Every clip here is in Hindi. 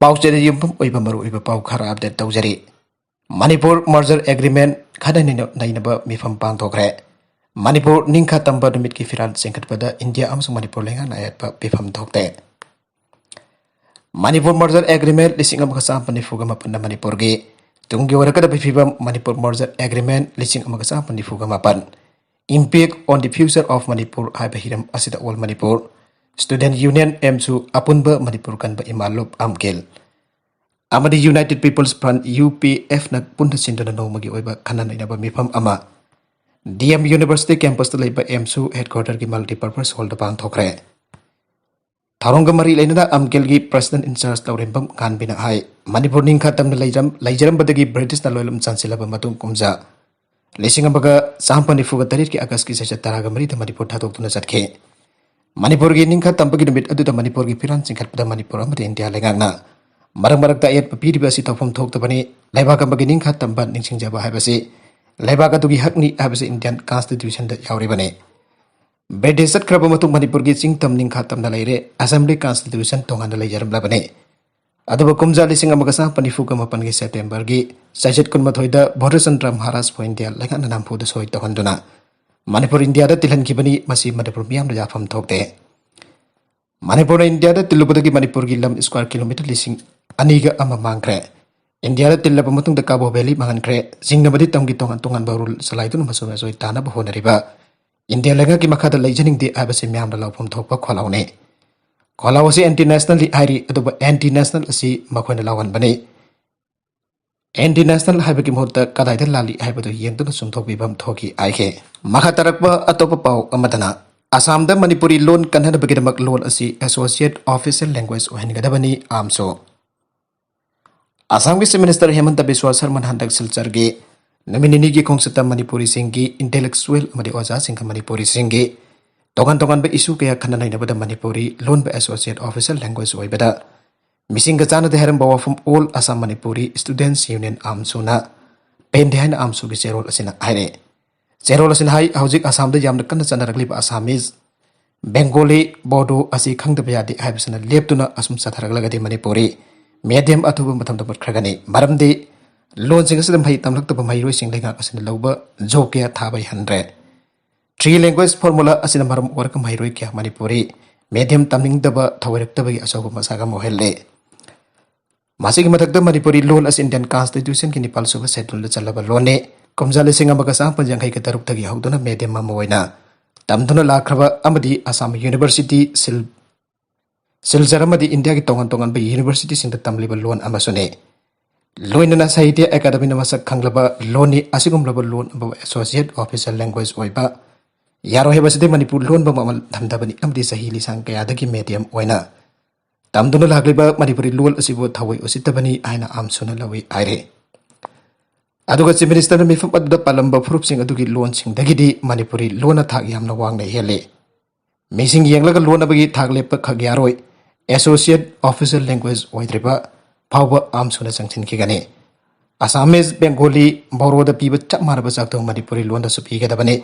पाउचेद युम्फम ओइबा मरुइबा पाउ खरा अपडेट तौजरी मणिपुर मर्जर एग्रीमेंट खदा नैनबा मिफम पांथोखरे मणिपुर निंखा तंबा नुमित की फिराल सेंखटपदा इंडिया अमसुंग मणिपुर लेंगा नायतपा पिफम थोकते मणिपुर मर्जर एग्रीमेंट लिसिंग अमगा सामपनि फुगा मपन मणिपुर गे तुंगी वरकदा बिफिबम मणिपुर मर्जर एग्रीमेंट लिसिंग अमगा सामपनि फुगा मपन impact on the future of Manipur हाइबा हिरम असिदा all Manipur student union AMSU अपुनबा मणिपुर कनबा इमालोप आमकेल अमदी यूनाइटेड पीपल्स फ्रंट यूपीएफ न पुन्ना सिंदना नोमगी ओइबा खनन इनबा मिफम अमा डीएम यूनिवर्सिटी कैंपस लेबा एमसु हेडक्वार्टर की मल्टीपर्पज हॉल पांग थोखरे थारोंग मरी लेना आमकेल की प्रेसिडेंट इंचार्ज तौरेंबम कानबिना हाय मणिपुर निंखा तमन लैजरमबदगी ब्रिटिश न लोयलम चांसिलबा मतुंग कुमजा लिसिंग अमगा सामपनि फुगा तरीक की अगस्त की सेशा तरागा मरी मणिपुर थादोक्तुना चटखे मणिपुर की निंखा तंपगी नुमित अदुदा मणिपुर की फिरान सिंखटपदा मणिपुर अमदि इंडिया लेंगांगना मरक मरकता अयत पीरिबा असि तौफम थोक्तबनी लैबाक अमगी निंखा तंबा निंसिंगजाबा हायबसि लैबाक अदुगी हकनी हायबसि इंडियन कॉन्स्टिट्यूशन दा यावरिबने ब्रिटिश चटख्रबा मतुंग मणिपुर की चिंगतम निंखा तमना लैरे असेंबली कॉन्स्टिट्यूशन तोंगाना लैजरमलाबने अदुबा कुमजा लिसिंग अमगा सामपनि फुगा मपन की सेप्टेम्बर की सैजेट कुनमथोइदा भोरचंद्र महाराज फो इंडिया लेंगाना नामफुदा सोय तोहंदुना मणिपुर इंडिया तिलहनखिबनी मसी मणिपुर मियाम याफम थोकते मणिपुर इंडिया तिलुबदगी मणिपुर की लम स्क्वायर किलोमीटर लिसिंग अनीगा अमा मांगख्रे इंडिया तिल्लबा मतुंगदा काबो वैली मांगनख्रे जिंगनबदी तमगी तोंगन तोंगन बारुल सलाइदुन मसोय सोय तानबा होनरिबा इंडिया लेंगा की मखादा लैजनिंगदि आबसे म्यामदा लाउफम थोकपा खोलावने खोलावसे एंटी नेशनल हाइरी अदुबा एंटी नेशनल असि मखोयना लावनबने एंटी नेशनल हाइबकी मोहता कदाइदा लाली हाइबदु येंगदुना सुंथोकबिबम थोकी आइखे मखा तरकबा अतोपा पाउ अमदना असम दा मणिपुरी लोन कन्हनबगिदमक लोन असि एसोसिएट ऑफिशियल लैंग्वेज ओहनगदबनी आमसो असम के चीफ मिनिस्टर हेमंत बिस्वा शर्मा हंदक सिलचर के नमिनिनी की खोंसता मणिपुरी सिंह की इंटेलेक्चुअल अमदी ओजा सिंह मणिपुरी सिंह की तोगन तोगन बे इशू कया खननाइनबदा मणिपुरी लोन बे एसोसिएट ऑफिशियल लैंग्वेज ओइबदा मिसिंग चानदे हेरम बावा from all Assam Manipuri students union आमसुना पेन देहाइन आमसु की चेरोल असिना हाइरे चेरोल असिना हाइ हौजिक असम दा यामना कन्न चनरगलिबा असामीज बेंगोली बोडो असि खंगदबा यादि हाइबसना लेपतुना असुम सथरगलगदि मणिपुरी मेडियम अथुबा मतमदा बटखरगनी मरमदि लोन सिंग असदम हाइ तमलक्तबा माइरोय सिंग लेंगा असना लौबा जोके थाबाय हंड्रे थ्री लैंग्वेज फॉर्मूला असना मरम वर्क माइरोय क्या मणिपुरी मेडियम तमनिंगदबा थवरक्तबगी असौबा मसागा मोहेले मासिगी मथकदा मणिपुरी लोन अस इंडियन कॉन्स्टिट्यूशन की निपाल सुबा शेड्यूल चलबा लोने कुमजा लिसिंग अमगा सामपन जंखै के तरुक हौदुना मेडियम अमोइना तमदुना लाख्रबा अमदी असम यूनिवर्सिटी सिलचर इंडिया की तोंगन तोंगन बे यूनिवर्सिटी सिंह तमलिबा लोन अमसुने लोइनना साहित्य एकेडमी मसक खंगलबा लोनी असिगुमलबा लोन अब एसोसिएट ऑफिशियल लैंग्वेज ओइबा यारो हेबसदे मणिपुर लोन बा ममल धमदबनी अमदी सही लिसांग कयादगी मीडियम ओइना तमदुना लागलिबा मणिपुरी लोन असिबो थवै उसितबनी आइना आमसुना लवि आइरे अदुगा चीफ मिनिस्टर मिफम अदुदा पालंबा फुरुप सिंह अदुगी लोन सिंह दगिदी मणिपुरी लोन थाग यामना वांगना हेले मिसिंग येंगलगा लोन अबगी थाग लेप खग यारोय एसोसिएट ऑफिशियल लैंग्वेज ओइद्रिबा फावबा आमसुना संगथिनखिगने असामीज बेंगोली बोरोदा पीबा चप मारबा चाकतो मणिपुरी लोन दसु पीगदबने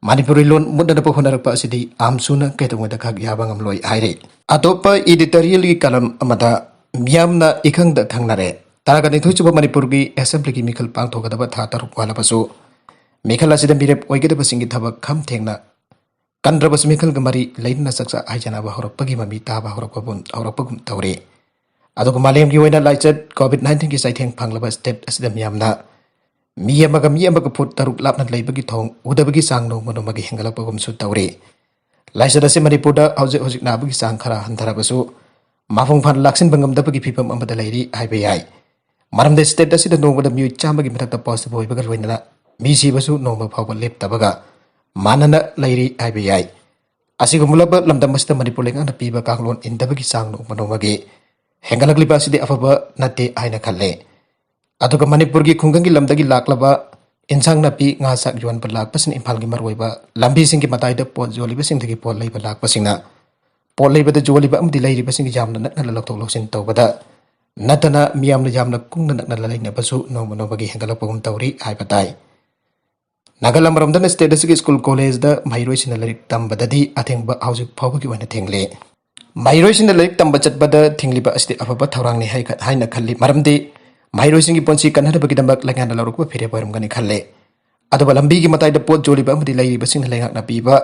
मणिपुरी लोन मुदनपा होनरपा असिदी आमसुना कैतोंगदा खग याबा ngamloi हाइरे अतोपा एडिटोरियल की कलम अमदा मियामना इखंगदा थंगनारे तारगा निथुचुबा मणिपुर की असेंबली की मिखल पांगथोगदबा था तरुक वालाबसु मिखल असिदा मिरेप ओइगदबा सिंगी थबक खम थेंगना कंद्रबस मिखल गमरी लैना सक्सा आइजनाबा हरपगी ममी ताबा हरपगुम तौरे अदुग मालेम की ओइना लाइचत कोविड-19 की साइथेंग फांगलबा स्टेट असिदा मियामना मियामगा फुट तरुक लापना लैबगी थोंग उदबगी सांग नोमगी हेंगलपगुमसु तौरे लाइचत असे मणिपुरदा हौजिक नाबगी सांग खरा हंथरबसु माफुंग फान लाक्सिन बंगमदबगी फिपम अमदा लैरी हाइबे याय मरमदे स्टेट असिदा नोमदा मिउ चामगी मथकता पॉस्ट बोइबगा लोइना मी सिबसु नोम फावबा लेपतबगा मानना लैरी हाइबे याय असिगुमलबा लमदमसदा मणिपुर लेंगाना पीबा कांगलोन इंदबगी सांग नोमगे हेंगलगलिबा असिदि अफबा नते हाइना खल्ले अदुगा मणिपुर की खुंगंगी लमदगी लाक्लबा इंसांग नापी ngasak yuan pa lakpasin imphal gi marwaiba lambi sing gi matai da pot joliba sing thagi pot leiba lakpasingna pot leiba da joliba amdi leiriba sing jamna nakna loktok loksin tawbada natana miyamna jamna kungna nakna laina basu noma bagi hengalapagum tawri haipatai Nagalam ramdan state school college da mairoi sinalarik tambadadi athengba housing phawgi wana thengle Mahiroi-singna laik tamba chatbada thingliba asidi afaba thorangni haina khalli maramdi mahiroi-singgi ponsi kanhadabagidambak laingana laurukba phire boiramgani khalle aduba lambigi mataida pot joliba amadi lairibasingna laingakna piba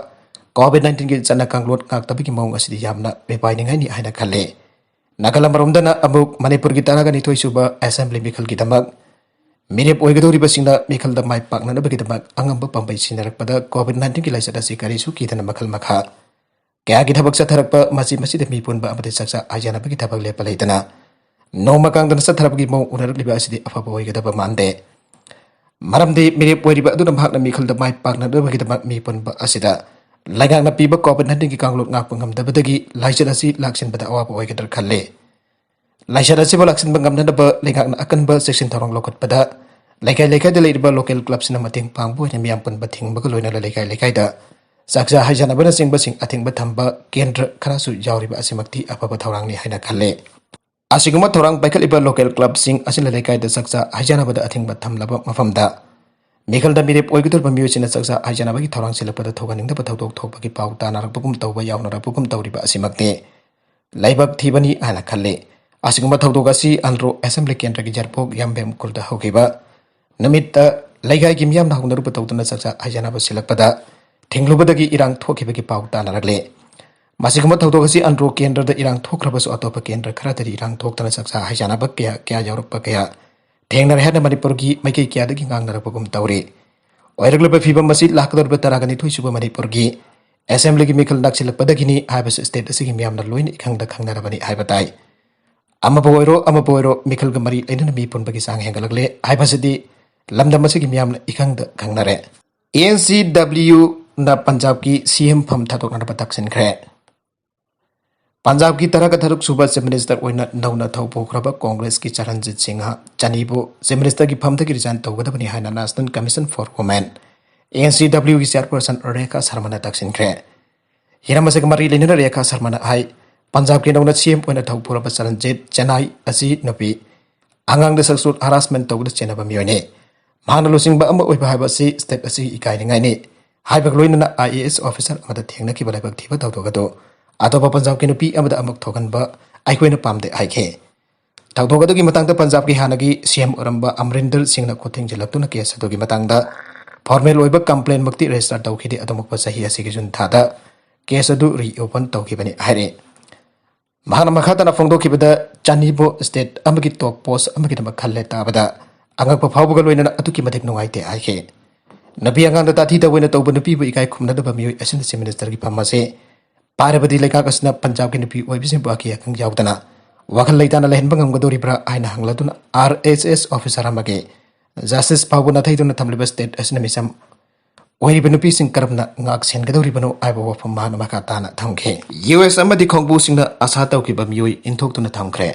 COVID-19 gi chana kanglot ngaktabigi maung asidi yamna bepainingai ni haina khalle nagalamromdana amuk manipur gi taraga ni thoisuba assembly mikhal gi damak mirep oigadoribasingna mikhalda mai paknanabagi damak angamba pambai sinarakpada COVID-19 gi laisada sikari su kidana makhal makha kaya gi thabak satharakpa masi de mipunba amade saksa ajana bagi thabak lepa leitana noma kangdana satharabagi mau unarliba asidi afaba oigadaba mande maramdi mirep oiriba aduna bhakna mikhalda mai paknanabagi damak mipunba asida laingakna piba COVID-19 gi kanglot ngakpa ngamdabadagi laisada si laksinbada awapa oigadar khalle laisada si balaksin bangamnaba laingakna akanba section thorong lokatpada laikai da leiriba local club sina mating pangbu ne miyam punba thingba loina laikai da saksa haijana bana sing ating bathamba kendra kharasu jawriba asimakti apaba thorangni haina khalle asiguma thorang baikaliba local club sing asila laikai da saksa haijana bada ating bathamlaba mafamda mikhal da mirep oigidur bamiusina saksa haijana bagi thorang silapada thoganingda bathawdok thokbagi pauta narakbugum tawba yawnarabugum tawriba asimakti laibak thibani haina khalle asiguma thawdok asi anro assembly kendra gi jarpok yambem kulda hogiba namitta laikai gi miyam nahungnaru batawduna saksa haijana basilakpada Tinglubadagi irang thokibagi pauta naragle masiguma thawdogasi anro kendra da irang thokrabasu atopa kendra kharatari irang thoktana saksa haijana bak kya yaurukpa kya thengnar hena manipur gi maikei kya dagi ngangnarapagum tawri oiragluba phibam masi lakadorba taragani thoisuba manipur gi assembly gi mikhal naksilakpadagini haibas state asigi miyamna loina ikhangda khangnarabani haibatai amaboiro mikhal ga mari lainana mi punbagi sang hengalagle haibasidi lamdam asigi miyamna ikhangda khangnare NCW na Punjab की CM फम थादोकना बतकसिन खरे पंजाब की तरह थरुक सुबह चीफ मिनिस्टर ओइना नौना थौपोख्रब कांग्रेस की चरणजीत सिंह चनीबो चीफ मिनिस्टर की फम थकी रिजाइन तौगदबनी हाइना national commission for women NCW की चेयरपर्सन रेखा शर्मा तकसिन खरे हिरामसे मरी लेना रेखा शर्मा हाई पंजाब की नौना CM ओइना थौपोरब चरणजीत चेन्नई असि नपी आंगांग द सेक्सुअल हरासमेंट तौगद चेनब मियोने मांगना लोसिंगबा अम ओइबा हाइबसि स्टेप असि इकाइनिंगाइने हाइबक लोइना IAS ऑफिसर अमदा थेंगना की बलाइबक थीबा तौदोगदो अतोपा पंजाब की नुपी अमदा अमक थोगनबा आइकोइना पामदे हाइखे तौदोगदोगी मतंगदा पंजाब की हानगी CM ओरंबा अमरिंदर सिंहना खोथिंग जिलक्तुना केस अदोगी मतंगदा फॉर्मल ओइबा कंप्लेन मक्ति रजिस्टर तौखिदि अदोमकपा सही असिगी जुन थादा केस अदु रीओपन तौखिबनि हाइरे महाना मखातना फोंदोखिबदा चानीबो स्टेट अमगी टॉप पोस्ट अमगी दम खल्ले ताबदा अंगक फावबगा लोइना अतुकी मथेक नुगाइते हाइखे नबी अंगांग ताथी तवैना तौब नुपी बु इकाई खुमनदबा मियोय असिन चीफ मिनिस्टर की फमासे पारबदी लेकाकसना पंजाब की नुपी ओइबिसिन बाकी अखंग यावदना वखल लेताना लहनबा ngamgadoribra आइना हंगलादुना RSS ऑफिसर अमगे जस्टिस फावबना थैदुना थमलिबा स्टेट असिन मिसम ओइरिबा नुपी सिंग करबना ngak sengadoribano आइबा वफम माना मकाताना थंखे US अमदि खोंगबु सिंगना आशा तौकिबा मियोय इनथोक्तुना थंखरे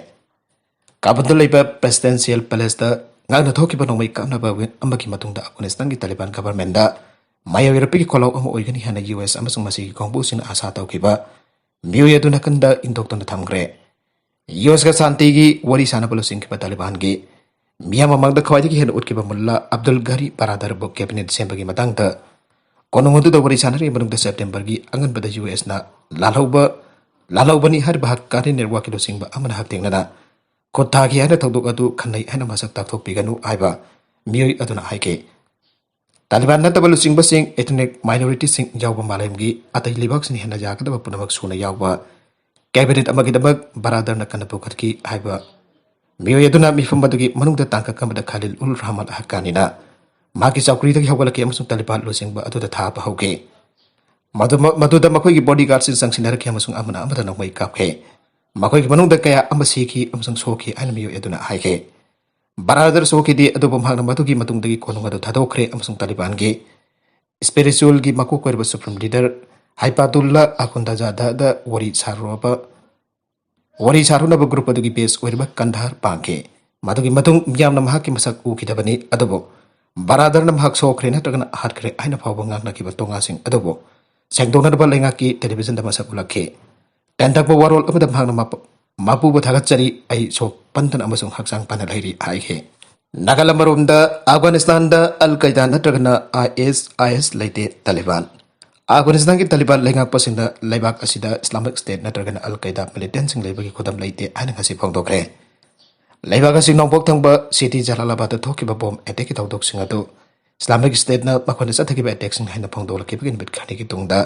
काबुदु लेबा प्रेसिडेंशियल पैलेस दा ngakna thokiba nongmai kamnaba amaki matungda Afghanistan ki Taliban government da mayoirapi ki kolau am oigani hana US amasung masi ki kongbu sin asa taukiba miyoya duna kanda indokton thamgre US ka santi gi wari sana bolo sing ki Taliban gi miyama magda khawadi ki hen utkiba mulla Abdul Ghari Baradar bo cabinet sembagi matang da konongodu da wari sana ri manung da September gi angan bada US na lalauba ni har bahak kari network ki do singba amana hak tengna da कोथागी है थौदोक अदु खन्नै है मसक ताथोकपिगनु आइबा मियोय अदुना हाइके तालिबान नतबलु सिंग बसिंग एथनिक माइनॉरिटी सिंग जावबा मालेमगी अतै लिबाक्सनि हेना जागदबा पुनमक सुना यावबा कैबिनेट अमगी दबक बरादर न कनपु खतकी आइबा मियोय अदुना मिफम बदुगी मनुंगदा तांका कमदा खालिल उल रहमान हक्कानिना माकी चौकरी तकी हवलके अमसुंग तालिबान लोसिंगबा अदुदा थाबा हौके मदुदा मखोयगी बॉडीगार्ड सिंग संगसिनरके अमसुंग अमना अमदा नंगमै कापके मखोई की मनुंग कया अमसीखी अमसंग सोखी आइन मियो एदुना हाइके बरादर सोखी दी अदुबम हांगना मदुगी मतुंग दगी कोनुंग अदु थादोखरे अमसंग तालिबान गे स्पिरिचुअल की मको कोरब supreme leader Hibatullah Akhundzada द वरी सारुनब ग्रुप अदुगी बेस ओरब कंधार पांगे मदुगी मतुंग यामना महकी मसक उखिदबनी अदुबो बरादर न महक सोखरे नत्रगना हाटखरे आइना फावबा ngakna ki batonga sing adubo sengdona daba lenga ki television da masak ulakhe Tentak warol abadam hang mapu bathagat cari ai sok pantan amasung haksang panalhairi haike Nagalambarumda Afghanistan da Al Qaeda natragna IS laite Taliban Afghanistan की तालिबान लेंगापसिंदा लेबाक असिदा इस्लामिक स्टेट नत्रगना अल कायदा मिलिटेंट्स लेबगी खुदम लेते आने ngasi phongdokre लेबाक असि नोंबोक थंगबा सिटी जलालाबाद थोकिबा बॉम अटैक की तौदोकसिंग अदु इस्लामिक स्टेट ना मखोन चथगिबा अटैक्सिंग हाइना phongdolakibagi बिट खाने की तुंगदा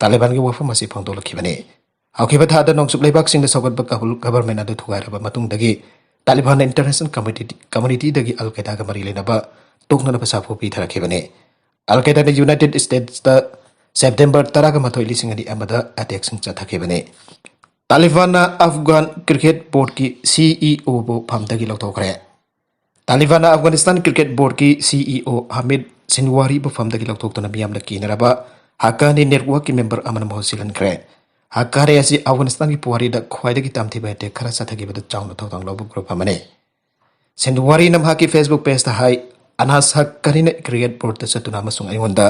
तालिबान की वफम असि phongdolakibane हौकिबा थादा नोंसुक लेबाक सिंग सौगतबा काबुल गवर्नमेंट अदु थुगारबा मतुंगदगी तालिबान इंटरनेशनल कम्युनिटी दगी अल कायदा का मरी लेनबा तोकना पसाफो पी थरखिबने अल कायदा ने यूनाइटेड स्टेट्स दा सेप्टेम्बर 13 अटैक चथबने तालिबान अफगान क्रिकेट बोर्ड की सीईओ बो फमदगी लौटोखरे तालिबान अफगानिस्तान क्रिकेट बोर्ड की सीईओ हमीद सिनवारी बो फमदगी लौटोक्तुना मियामना कीनरबा हक्कानी नेटवर्क की मेंबर अमन महसिलनखरे हक्कारे असि अफगानिस्तान की पुवारी दा ख्वाइदगी तामथिबा अटैक खरा चथगिबदा चाउना थौतांग लौबु ग्रुप अमने सिनवारी नमहा की फेसबुक पेज दा हाई अनास हक्कानी क्रिकेट बोर्ड दा चतुना मसुंग आइंदा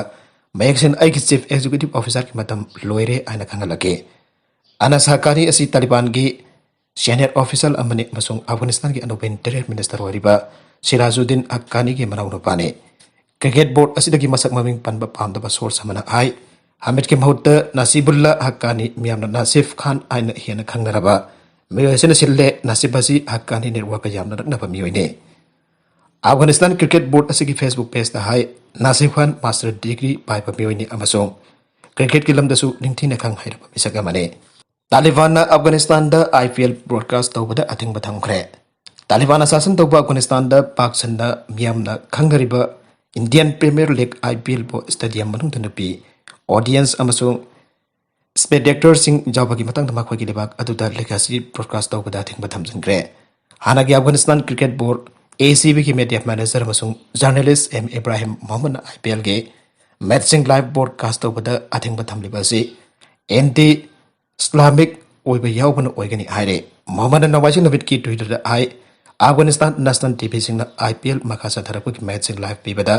मयकसिन आइकी चीफ एग्जीक्यूटिव ऑफिसर की मतम लोयरे आइना खंगलके अनास हक्कानी असि तालिबान की सीनियर ऑफिसर अमने मसुंग अफगानिस्तान की अनोपा इंटीरियर मिनिस्टर ओरिबा सिराजुद्दीन हक्कानी की मनाउ नुपाने क्रिकेट बोर्ड असिदगी मसक ममिंग पनबा पामदबा सोर्स अमना हाई हमिद के महूत नसीबुल्ला हक्कानी मियामना नासिफ खान आइना हेना खंगनरबा मियोयसिन सिल्ले नासिब असि हक्कानी नेटवर्क यामना रखनबा मियोयने अफगानिस्तान क्रिकेट बोर्ड असि की फेसबुक पेज दा हाई नासिफ खान मास्टर डिग्री पाइबा मियोयने अमसों क्रिकेट की लमदसु निंगथिना खंग हाइरबा मिसक अमने तालिबान अफगानिस्तान दा आईपीएल ब्रॉडकास्ट तौबदा अथिंग थंखरे तालिबान शासन तौबा अफगानिस्तान दा पाकसन दा मियामना खंगरिबा इंडियन प्रीमियर लीग आईपीएल बो स्टेडियम मनुंग नुपी ऑडियंस अमसों स्पेक्टेटर सिंह जाबगी मतंग मखोगी लेबाक अदुदा लेगासी ब्रॉडकास्ट तौबदा अथिंग थमजनग्रे हानागी अफगानिस्तान क्रिकेट बोर्ड एसीबी की मीडिया मैनेजर अमसों journalist M Ibrahim Mohammad IPL के मैचिंग लाइव ब्रॉडकास्ट तौबदा अथिंग थमलिबासी एंटी इस्लामिक यावबन ओइगनी हाइरे मोहम्मद नवाजी नबीद की ट्विटर हाई अफगानिस्तान नेशनल टीवी सिंह आईपीएल मखा चथरपकी मैचिंग लाइव पीबदा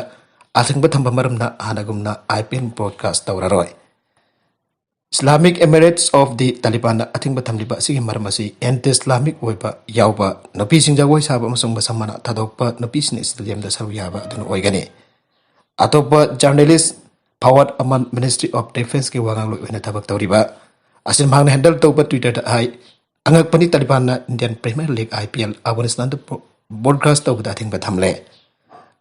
अथिंग थंब मरमना हानगुमना आईपीएल ब्रॉडकास्ट तौररोय Islamic emirates of the Taliban अथिंग थमलिबा सिगी मरम असि एंटी इस्लामिक ओइबा यावबा नपी सिंह जगोय साबा अमसुंग बसमना थादोकपा नपी सिन स्टेडियम दा सरू याबा अदुन ओइगनी अतोपा journalist Fawad Aman ministry of defence की वागांग लोइना थबक तौरिबा असिन भागने हैंडल तौबा ट्विटर हाई अंगकपनी Taliban Indian Premier League IPL Afghanistan broadcast तौबदा अथिंग थमले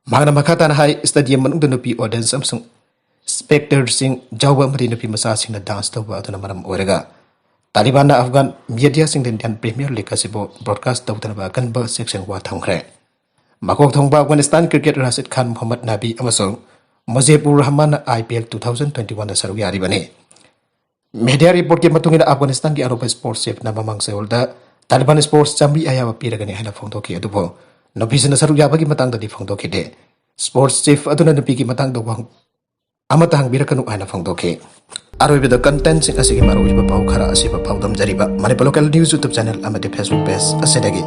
भागना मखातान हाई स्टेडियम मनुंग नुपी ऑडियंस अमसुंग स्पेक्टर सिंह जावबा मरी नुपी मसा सिंह डांस तौबा अदुना मरम ओरेगा तालिबान अफगान मीडिया सिंह इंडियन प्रीमियर लीग असिबो ब्रॉडकास्ट तौदनबा कनबा सेक्शन वा थंखरे मकोक थोंबा अफगानिस्तान क्रिकेट राशिद खान मोहम्मद नबी अमसुंग मुजीबुर रहमान आईपीएल 2021 दा सरू यारिबने मीडिया रिपोर्ट के मतुंग अफगानिस्तान की अरोप स्पोर्ट्स चीफ नमंग सेवलदा तालिबान स्पोर्ट्स चांबी अयाबा पीरगने हैना फोंदोकी अदुबो नोपिसना सरू याबगी मतंगददी फोंदोकीदे स्पोर्ट्स चीफ अदुना नुपी की मतंग दो अमता हंगबिरकनु हैना फोंदोके अरोइबदा कंटेंट सिंग असिगी मारोइबा पाउ खरा असिबा पाउदम जरिबा Manipur local news YouTube channel अमदे फेसबुक पेज असेदगी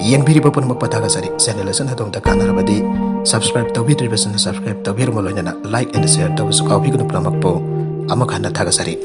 येंबिरिबा पुनमक पतागा सरी चैनल असन हदोंदा कानरबदी सब्सक्राइब तौबिद्रिबसन सब्सक्राइब तौबिरमो लोइना लाइक एंड शेयर तौबसु काउबिगनु प्रमकपो अमक हन्ना थागा सरी